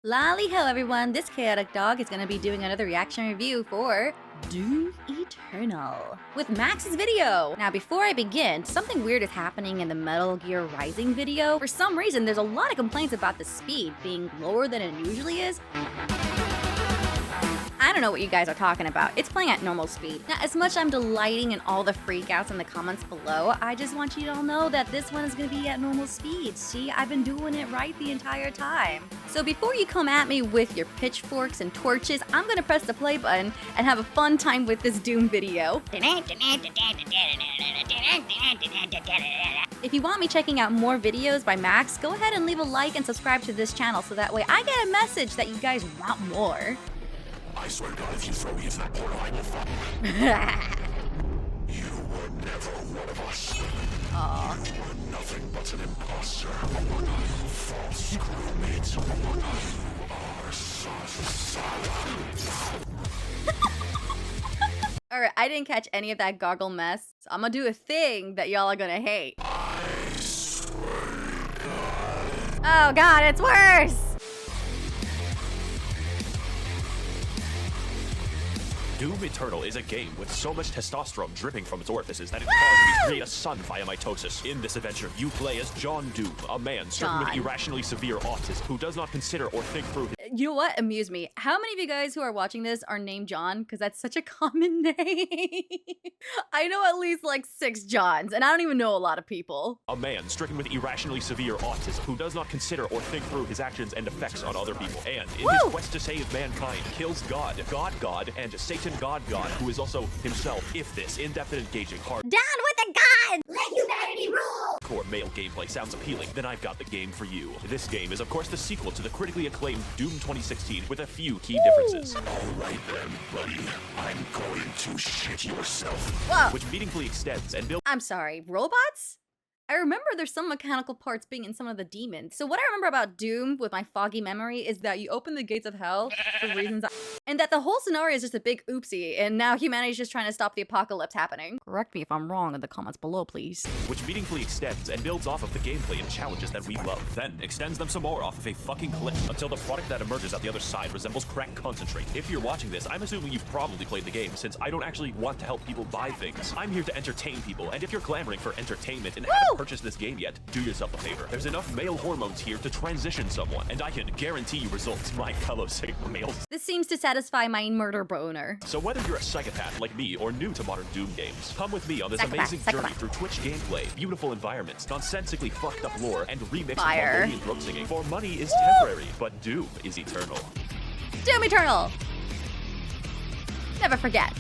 Lolly-ho everyone, this chaotic dog is going to be doing another reaction review for Doom Eternal with Max's video. Now before I begin, something weird is happening in the Metal Gear Rising video. For some reason, there's a lot of complaints about the speed being lower than it usually is. I don't know what you guys are talking about. It's playing at normal speed. Now, as much as I'm delighting in all the freakouts in the comments below, I just want you to all know that this one is going to be at normal speed. See, I've been doing it right the entire time. So before you come at me with your pitchforks and torches, I'm going to press the play button and have a fun time with this Doom video. If you want me checking out more videos by Max, go ahead and leave a like and subscribe to this channel so that way I get a message that you guys want more. I swear to God, if you throw me into that portal, I will find you. You were never one of us. Aww. You were nothing but an imposter. You false crewmate. You are silent. Alright, I didn't catch any of that gargle mess, so I'm gonna do a thing that y'all are gonna hate. I swear to God. Oh god, it's worse! Doom Eternal is a game with so much testosterone dripping from its orifices that it causes me create a son via mitosis. In this adventure, you play as John Doom, a man stricken with irrationally severe autism who does not consider or think through his... You know what amused me? How many of you guys who are watching this are named John? Because that's such a common name. I know at least like 6 Johns, and I don't even know a lot of people. A man stricken with irrationally severe autism who does not consider or think through his actions and effects on other people. And in his quest to save mankind, kills God, and Satan God, who is also himself. If this in-depth and engaging hard Down with the God! Let humanity rule! core male gameplay sounds appealing, then I've got the game for you. This game is of course the sequel to the critically acclaimed Doom 2016 with a few key differences. Alright then, buddy. I'm going to shit yourself. Whoa! Which meaningfully extends and builds... I'm sorry, robots? I remember there's some mechanical parts being in some of the demons. So what I remember about Doom with my foggy memory is that you open the gates of hell for reasons and that the whole scenario is just a big oopsie and now humanity's just trying to stop the apocalypse happening. Correct me if I'm wrong in the comments below, please. Which meaningfully extends and builds off of the gameplay and challenges that we love, then extends them some more off of a fucking cliff until the product that emerges at the other side resembles crack concentrate. If you're watching this, I'm assuming you've probably played the game since I don't actually want to help people buy things. I'm here to entertain people, and if you're clamoring for entertainment and haven't purchased this game yet, do yourself a favor. There's enough male hormones here to transition someone, and I can guarantee you results, my fellow Sigma males. This seems to satisfy my murder boner. So whether you're a psychopath like me or new to modern Doom games, come with me on this amazing journey through Twitch gameplay, beautiful environments, nonsensically fucked up lore, and remixed Mongolian throat singing. For money is temporary, but Doom is eternal. Doom Eternal! Never forget.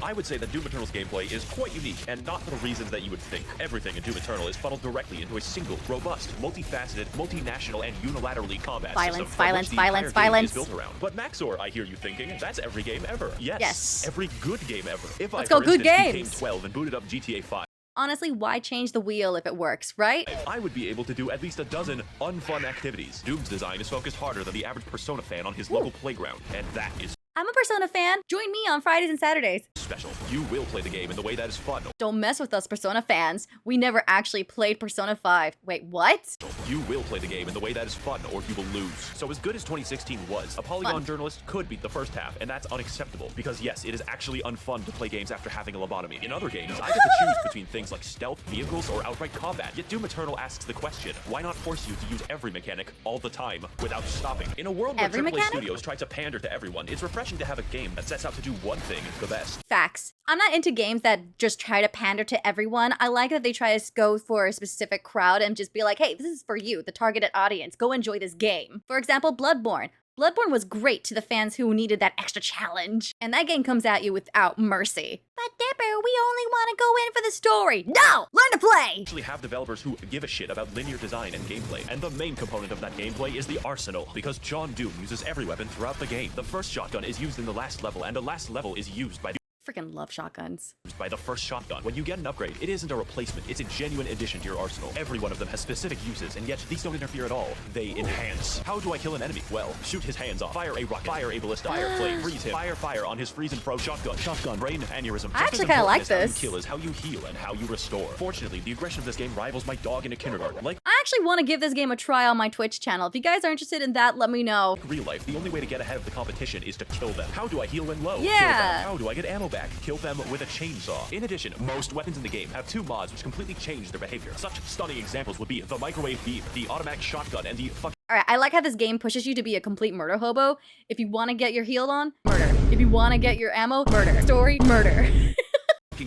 I would say that Doom Eternal's gameplay is quite unique, and not for the reasons that you would think. Everything in Doom Eternal is funneled directly into a single, robust, multifaceted, multinational, and unilaterally combat system Violence, from violence, which the violence. entire game is built around. But Max0r, I hear you thinking, that's every game ever. Yes. Every good game ever. If Let's I, go, for good instance, games. became 12 and booted up GTA 5, Honestly, why change the wheel if it works, right? I would be able to do at least a dozen unfun activities. Doom's design is focused harder than the average Persona fan on his local playground, and that is I'm a Persona fan. Join me on Fridays and Saturdays. special. You will play the game in the way that is fun. Don't mess with us, Persona fans. We never actually played Persona 5. Wait, what? You will play the game in the way that is fun, or you will lose. So as good as 2016 was, a Polygon journalist could beat the first half, and that's unacceptable. Because yes, it is actually unfun to play games after having a lobotomy. In other games, I get to choose between things like stealth, vehicles, or outright combat. Yet Doom Eternal asks the question, why not force you to use every mechanic all the time without stopping? In a world where AAA studios try to pander to everyone, it's refreshing to have a game that sets out to do one thing the best. Facts. I'm not into games that just try to pander to everyone. I like that they try to go for a specific crowd and just be like, hey, this is for you, the targeted audience. Go enjoy this game. For example, Bloodborne. Bloodborne was great to the fans who needed that extra challenge. And that game comes at you without mercy. But Dipper, we only want to go in for the story. No! Learn to play! Actually have developers who give a shit about linear design and gameplay. And the main component of that gameplay is the arsenal, because John Doom uses every weapon throughout the game. The first shotgun is used in the last level, and the last level is used by Freaking love shotguns. by the first shotgun. When you get an upgrade, it isn't a replacement, it's a genuine addition to your arsenal. Every one of them has specific uses, and yet these don't interfere at all. They enhance. How do I kill an enemy? Well, shoot his hands off, fire a rocket, fire a ballista, fire flame, freeze him, fire on his freeze and froze shotgun, brain aneurysm. I actually kinda like this. How you kill is how you heal and how you restore. Fortunately, the aggression of this game rivals my dog in a kindergarten. Like, I actually want to give this game a try on my Twitch channel. If you guys are interested in that, let me know. Real life, the only way to get ahead of the competition is to kill them. How do I heal when low? Yeah. Kill them. How do I get ammo back? Kill them with a chainsaw. In addition, most weapons in the game have 2 mods which completely change their behavior. Such stunning examples would be the microwave beam, the automatic shotgun, and the Alright, I like how this game pushes you to be a complete murder hobo. If you want to get your heal on, murder. If you want to get your ammo, murder. Story, murder.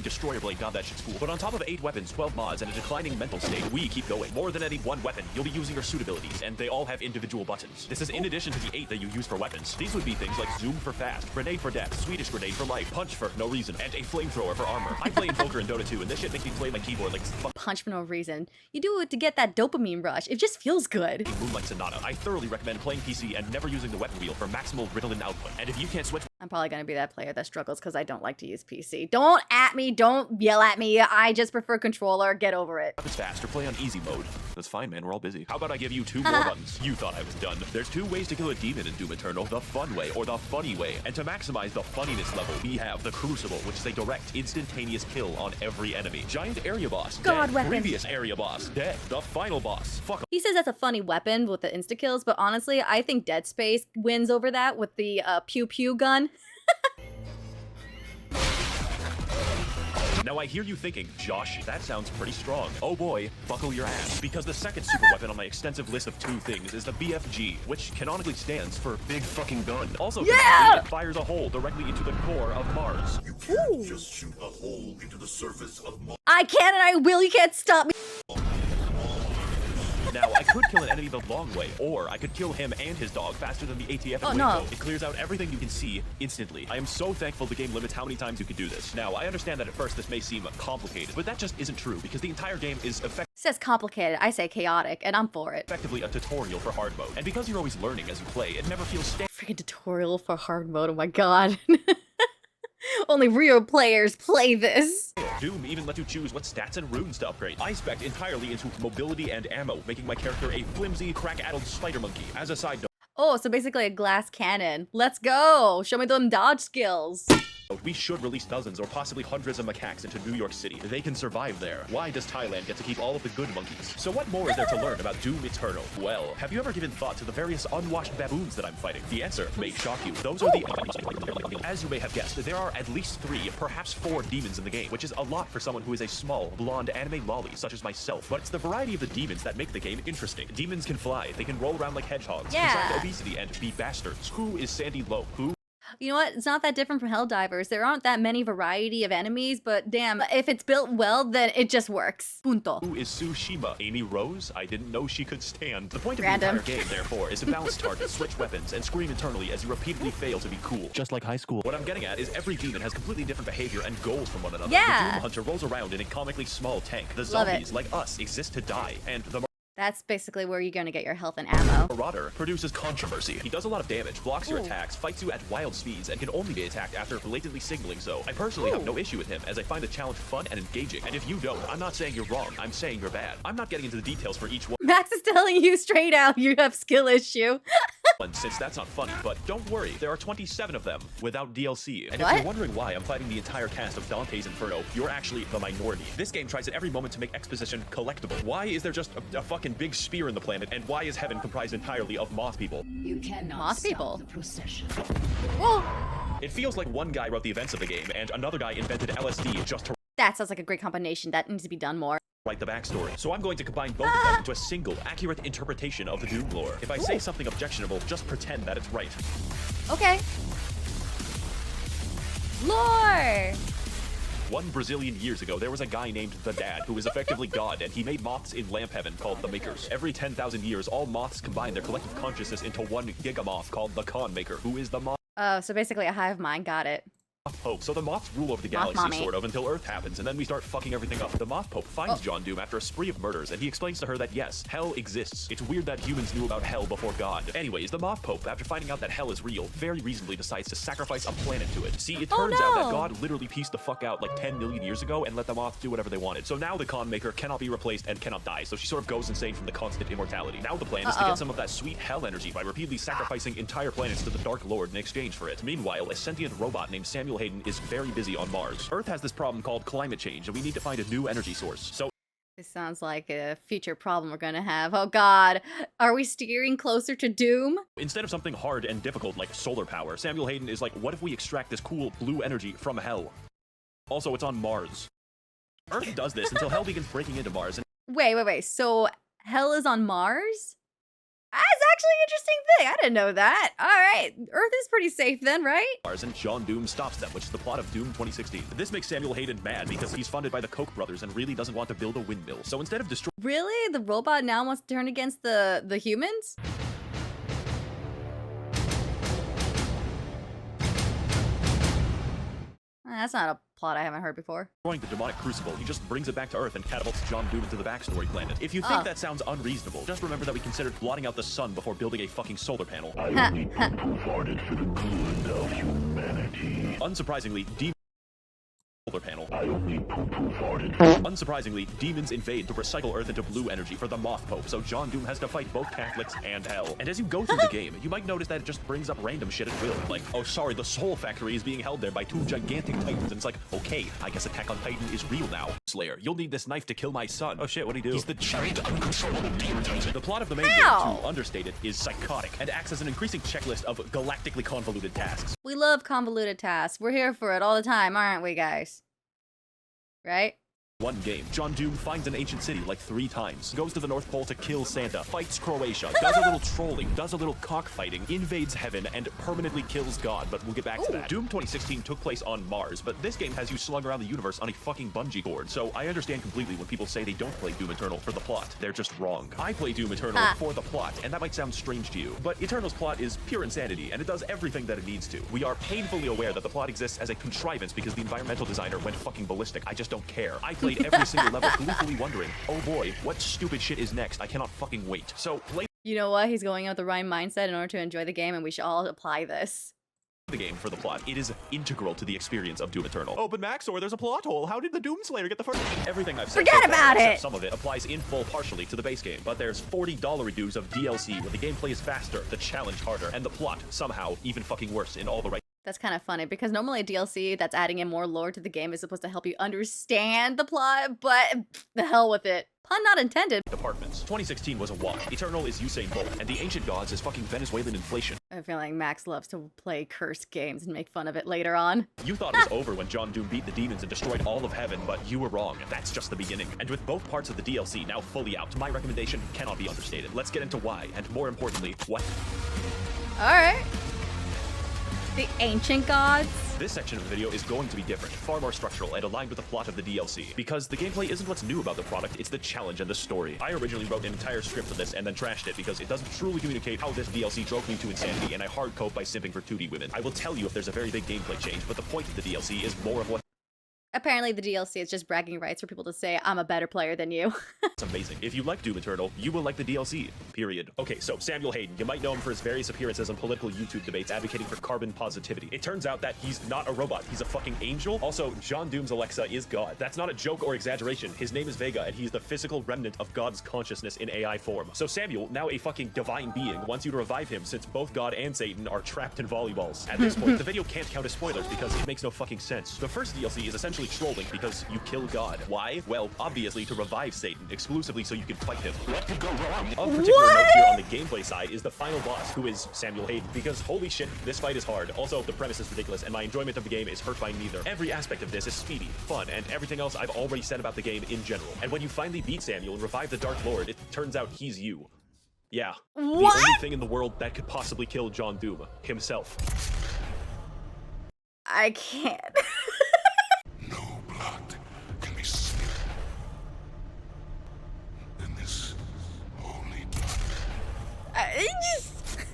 destroyer blade. God, that shit's cool. But on top of 8 weapons, 12 mods, and a declining mental state, we keep going. More than any one weapon, you'll be using your suit abilities, and they all have individual buttons. This is in addition to the 8 that you use for weapons. These would be things like zoom for fast, grenade for death, Swedish grenade for life, punch for no reason, and a flamethrower for armor. I play Invoker in Dota 2, and this shit makes me play my keyboard like fuck. Punch for no reason. You do it to get that dopamine rush. It just feels good. Moonlight Sonata. I thoroughly recommend playing PC and never using the weapon wheel for maximal Ritalin output. And if you can't switch, I'm probably gonna be that player that struggles because I don't like to use PC. Don't at me, don't yell at me. I just prefer controller. Get over it. weapons fast or play on easy mode. That's fine, man. We're all busy. How about I give you 2 more buttons? You thought I was done. There's 2 ways to kill a demon in Doom Eternal: the fun way or the funny way. And to maximize the funniness level, we have the Crucible, which is a direct, instantaneous kill on every enemy. Giant area boss, God dead. weapon. Previous area boss, dead. The final boss, fuck. He says that's a funny weapon with the insta kills, but honestly, I think Dead Space wins over that with the pew pew gun. Now I hear you thinking, Josh, that sounds pretty strong. Oh boy, buckle your ass. Because the second super weapon on my extensive list of 2 things is the BFG, which canonically stands for Big Fucking Gun. Also, Yeah! it fires a hole directly into the core of Mars. You can't just shoot a hole into the surface of Mars. I can and I will. You can't stop me. Now, I could kill an enemy the long way, or I could kill him and his dog faster than the ATF Oh, in no. Waco. It clears out everything you can see instantly. I am so thankful the game limits how many times you can do this. Now, I understand that at first this may seem complicated, but that just isn't true, because the entire game is Says complicated. I say chaotic, and I'm for it. effectively a tutorial for hard mode. And because you're always learning as you play, it never feels stale. Freaking tutorial for hard mode. Oh my god. Only real players play this. Doom even lets you choose what stats and runes to upgrade. I spec'd entirely into mobility and ammo, making my character a flimsy, crack-addled spider monkey. As a side note, Oh, so basically a glass cannon. Let's go. Show me them dodge skills. we should release dozens or possibly hundreds of macaques into New York City. They can survive there. Why does Thailand get to keep all of the good monkeys? So what more is there to learn about Doom Eternal? Well, have you ever given thought to the various unwashed baboons that I'm fighting? The answer may shock you. Those are the... As you may have guessed, there are at least 3, perhaps 4 demons in the game, which is a lot for someone who is a small, blonde anime lolly such as myself. But it's the variety of the demons that make the game interesting. Demons can fly, they can roll around like hedgehogs, Yeah. contract obesity, and be bastards. Who is Sandy Lowe? Who? You know what? It's not that different from Helldivers. There aren't that many variety of enemies, but damn, if it's built well, then it just works. Punto. Who is Tsushima? Amy Rose? I didn't know she could stand. The point of Random. the entire game, therefore, is to bounce targets, switch weapons, and scream internally as you repeatedly fail to be cool. Just like high school. What I'm getting at is every demon has completely different behavior and goals from one another. Yeah. The Doom Hunter rolls around in a comically small tank. The Love it. zombies, like us, exist to die. And the That's basically where you're gonna get your health and ammo. Marauder produces controversy. He does a lot of damage, blocks your attacks, fights you at wild speeds, and can only be attacked after blatantly signaling so. I personally have no issue with him, as I find the challenge fun and engaging. And if you don't, I'm not saying you're wrong, I'm saying you're bad. I'm not getting into the details for each one, Max is telling you straight out you have skill issue. since that's not funny, but don't worry, there are 27 of them without DLC. And What? if you're wondering why I'm fighting the entire cast of Dante's Inferno, you're actually the minority. This game tries at every moment to make exposition collectible. Why is there just a fucking big spear in the planet, and why is heaven comprised entirely of moth people? You cannot Moth stop people. the procession. Well, It feels like one guy wrote the events of the game, and another guy invented LSD just to that sounds like a great combination. That needs to be done more. write the backstory. So I'm going to combine both of them into a single, accurate interpretation of the Doom lore. If I say something objectionable, just pretend that it's right. Okay. Lore! One Brazilian years ago, there was a guy named the Dad, who was effectively God, and he made moths in lamp heaven called the Makers. Every 10,000 years, all moths combine their collective consciousness into one gigamoth called the Khan Maker, who is the moth Oh, so basically a hive mind. Got it. Pope. So the moths rule over the Moth galaxy, mommy. sort of, until Earth happens, and then we start fucking everything up. The Moth Pope finds Oh. John Doom after a spree of murders, and he explains to her that yes, hell exists. It's weird that humans knew about hell before God. Anyways, the Moth Pope, after finding out that hell is real, very reasonably decides to sacrifice a planet to it. See, it Oh, turns out that no. God literally pieced the fuck out like 10 million years ago and let the moths do whatever they wanted. So now the Khan Maker cannot be replaced and cannot die, so she sort of goes insane from the constant immortality. Now the plan is to get some of that sweet hell energy by repeatedly sacrificing entire planets to the Dark Lord in exchange for it. Meanwhile, a sentient robot named Samuel Hayden is very busy on Mars. Earth has this problem called climate change, and we need to find a new energy source. So This sounds like a future problem we're gonna have. Oh god. Are we steering closer to doom? Instead of something hard and difficult like solar power, Samuel Hayden is like, what if we extract this cool blue energy from hell? Also, it's on Mars. Earth does this until hell begins breaking into Mars, and Wait. So hell is on Mars? That's actually an interesting thing. I didn't know that. All right. Earth is pretty safe then, right? John Doom stops them, which is the plot of Doom 2016. This makes Samuel Hayden mad because he's funded by the Koch brothers and really doesn't want to build a windmill. So instead of destroying Really? The robot now wants to turn against the humans? That's not a plot I haven't heard before. the demonic crucible, he just brings it back to Earth and catapults John Doom into the backstory planet. If you think that sounds unreasonable, just remember that we considered blotting out the sun before building a fucking solar panel. I only poo-poo-farted for the good of humanity. Unsurprisingly, solar panel. I only poo-poo-farted. Unsurprisingly, demons invade to recycle Earth into blue energy for the Moth Pope, so John Doom has to fight both Catholics and hell. And as you go through the game, you might notice that it just brings up random shit at will. Like, oh sorry, the Soul Factory is being held there by 2 gigantic titans, and it's like, okay, I guess Attack on Titan is real now. Slayer, you'll need this knife to kill my son. Oh shit, what'd he do? He's the Giant uncontrollable demon titan. The plot of the main game, to understate it, is psychotic, and acts as an increasing checklist of galactically convoluted tasks. We love convoluted tasks. We're here for it all the time, aren't we, guys? Right? One game, John Doom finds an ancient city like 3 times, goes to the North Pole to kill Santa, fights Croatia, does a little trolling, does a little cockfighting, invades heaven, and permanently kills God, but we'll get back to that. Doom 2016 took place on Mars, but this game has you slung around the universe on a fucking bungee cord, so I understand completely when people say they don't play Doom Eternal for the plot. They're just wrong. I play Doom Eternal for the plot, and that might sound strange to you, but Eternal's plot is pure insanity, and it does everything that it needs to. We are painfully aware that the plot exists as a contrivance because the environmental designer went fucking ballistic. I just don't care. I played every single level gleefully wondering, oh boy, what stupid shit is next? I cannot fucking wait. So play You know what? He's going out with the right mindset in order to enjoy the game, and we should all apply this. the game for the plot. It is integral to the experience of Doom Eternal. Oh, but Max0r, there's a plot hole. How did the Doom Slayer get the first? Everything I've said Forget so far, about except it! some of it applies in full partially to the base game, but there's $40 dues of DLC where the gameplay is faster, the challenge harder, and the plot somehow even fucking worse in all the right. That's kind of funny because normally a DLC that's adding in more lore to the game is supposed to help you understand the plot, but the hell with it. Pun not intended. Departments. 2016 was a wash. Eternal is Usain Bolt, and the Ancient Gods is fucking Venezuelan inflation. I feel like Max loves to play cursed games and make fun of it later on. You thought it was over when John Doom beat the demons and destroyed all of heaven, but you were wrong. That's just the beginning. And with both parts of the DLC now fully out, my recommendation cannot be understated. Let's get into why, and more importantly, what. Alright. The Ancient Gods? This section of the video is going to be different, far more structural, and aligned with the plot of the DLC. Because the gameplay isn't what's new about the product, it's the challenge and the story. I originally wrote an entire script for this and then trashed it because it doesn't truly communicate how this DLC drove me to insanity, and I hard code by simping for 2D women. I will tell you if there's a very big gameplay change, but the point of the DLC is more of what. Apparently the DLC is just bragging rights for people to say, I'm a better player than you. It's amazing. If you like Doom Eternal, you will like the DLC, period. Okay, so Samuel Hayden, you might know him for his various appearances on political YouTube debates advocating for carbon positivity. It turns out that he's not a robot, he's a fucking angel. Also, John Doom's Alexa is God. That's not a joke or exaggeration. His name is Vega, and he's the physical remnant of God's consciousness in AI form. So Samuel, now a fucking divine being, wants you to revive him since both God and Satan are trapped in volleyballs. At this point, the video can't count as spoilers because it makes no fucking sense. The first DLC is essentially trolling because you kill God. Why? Well, obviously to revive Satan, exclusively so you can fight him. What could go wrong? Of particular note here on the gameplay side is the final boss, who is Samuel Hayden, because holy shit, this fight is hard. Also, the premise is ridiculous, and my enjoyment of the game is hurt by neither. Every aspect of this is speedy, fun, and everything else I've already said about the game in general. And when you finally beat Samuel and revive the Dark Lord, it turns out he's you. Yeah. What? The only thing in the world that could possibly kill John Doom. Himself. I can't. No blood can be spilled. In this holy blood.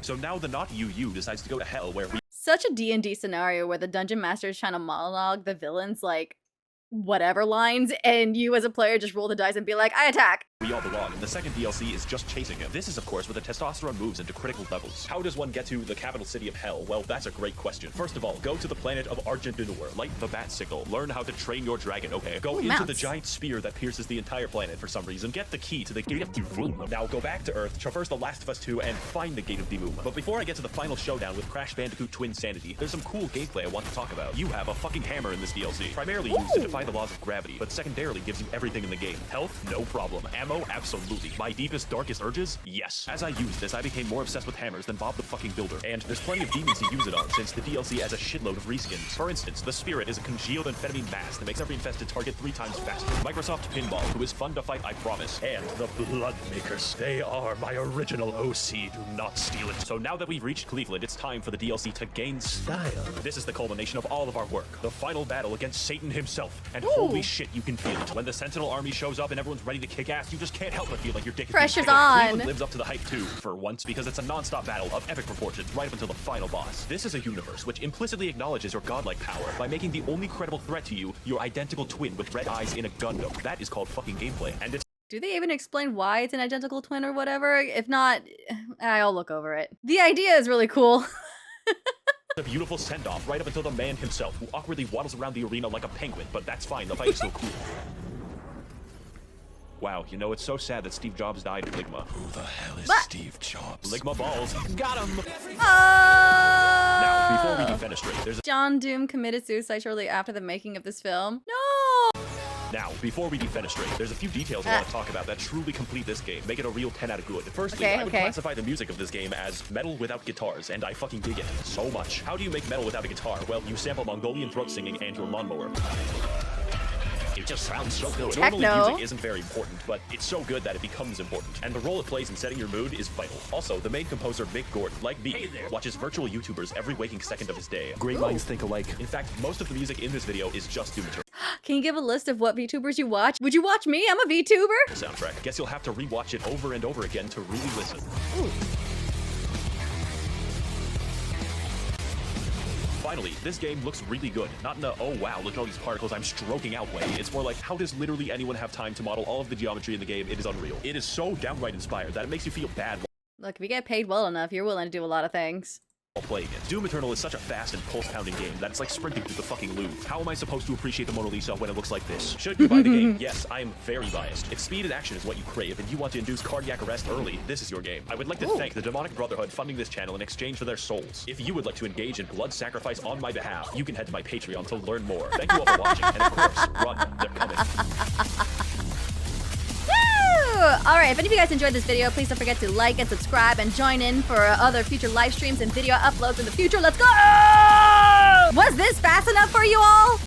So now the not you decides to go to hell where we Such a D&D scenario where the dungeon master is trying to monologue the villain's like whatever lines, and you as a player just roll the dice and be like, I attack. we all belong, and the second DLC is just chasing him. This is, of course, where the testosterone moves into critical levels. How does one get to the capital city of hell? Well, that's a great question. First of all, go to the planet of Argentinor, light the bat signal, learn how to train your dragon, okay? Go into mounts. the giant spear that pierces the entire planet for some reason, get the key to the Gate of Doom. Now go back to Earth, traverse The Last of Us 2, and find the Gate of Doom. But before I get to the final showdown with Crash Bandicoot Twin Sanity, there's some cool gameplay I want to talk about. You have a fucking hammer in this DLC, primarily used to defy the laws of gravity, but secondarily gives you everything in the game. Health? No problem. Ammo? Absolutely. My deepest, darkest urges? Yes. As I used this, I became more obsessed with hammers than Bob the fucking Builder, and there's plenty of demons to use it on, since the DLC has a shitload of reskins. For instance, the Spirit is a congealed amphetamine mass that makes every infested target 3 times faster. Microsoft Pinball, who is fun to fight, I promise. And the Bloodmakers. They are my original OC. Do not steal it. So now that we've reached Cleveland, it's time for the DLC to gain style. This is the culmination of all of our work. The final battle against Satan himself. And holy shit, you can feel it. When the Sentinel army shows up and everyone's ready to kick ass, you just can't help but feel like your dick is Pressure's being on. Cleveland lives up to the hype too, for once, because it's a non-stop battle of epic proportions right up until the final boss. This is a universe which implicitly acknowledges your godlike power by making the only credible threat to you your identical twin with red eyes in a Gundam. That is called fucking gameplay, and it's Do they even explain why it's an identical twin or whatever? If not, I'll look over it. The idea is really cool. a beautiful send-off right up until the man himself, who awkwardly waddles around the arena like a penguin, but that's fine, the fight is so cool. Wow, you know, it's so sad that Steve Jobs died, Ligma. Who the hell is What? Steve Jobs? Ligma balls. Got him! Oh! Now, before we defenestrate, there's a John Doom committed suicide shortly after the making of this film. No! few details I want to talk about that truly complete this game, make it a real 10 out of good. Firstly, Okay, I would okay. classify the music of this game as metal without guitars, and I fucking dig it so much. How do you make metal without a guitar? Well, you sample Mongolian throat singing and your lawnmower. It just sounds so good. Techno. Normally, music isn't very important, but it's so good that it becomes important. And the role it plays in setting your mood is vital. Also, the main composer, Mick Gordon, like me, watches virtual YouTubers every waking second of his day. Great minds think alike. In fact, most of the music in this video is just Doom material. Can you give a list of what VTubers you watch? Would you watch me? I'm a VTuber. Soundtrack. Guess you'll have to rewatch it over and over again to really listen. Ooh. Finally, this game looks really good. Not in a, oh wow, look at all these particles I'm stroking out way. It's more like, how does literally anyone have time to model all of the geometry in the game? It is unreal. It is so downright inspired that it makes you feel bad Look, if you get paid well enough, you're willing to do a lot of things. while playing it. Doom Eternal is such a fast and pulse-pounding game that it's like sprinting through the fucking Louvre. How am I supposed to appreciate the Mona Lisa when it looks like this? Should you buy the game? Yes, I am very biased. If speed and action is what you crave and you want to induce cardiac arrest early, this is your game. I would like to thank the Demonic Brotherhood funding this channel in exchange for their souls. If you would like to engage in blood sacrifice on my behalf, you can head to my Patreon to learn more. Thank you all for watching, and of course, run, they're coming. Alright, if any of you guys enjoyed this video, please don't forget to like and subscribe and join in for other future live streams and video uploads in the future. Let's go! Was this fast enough for you all?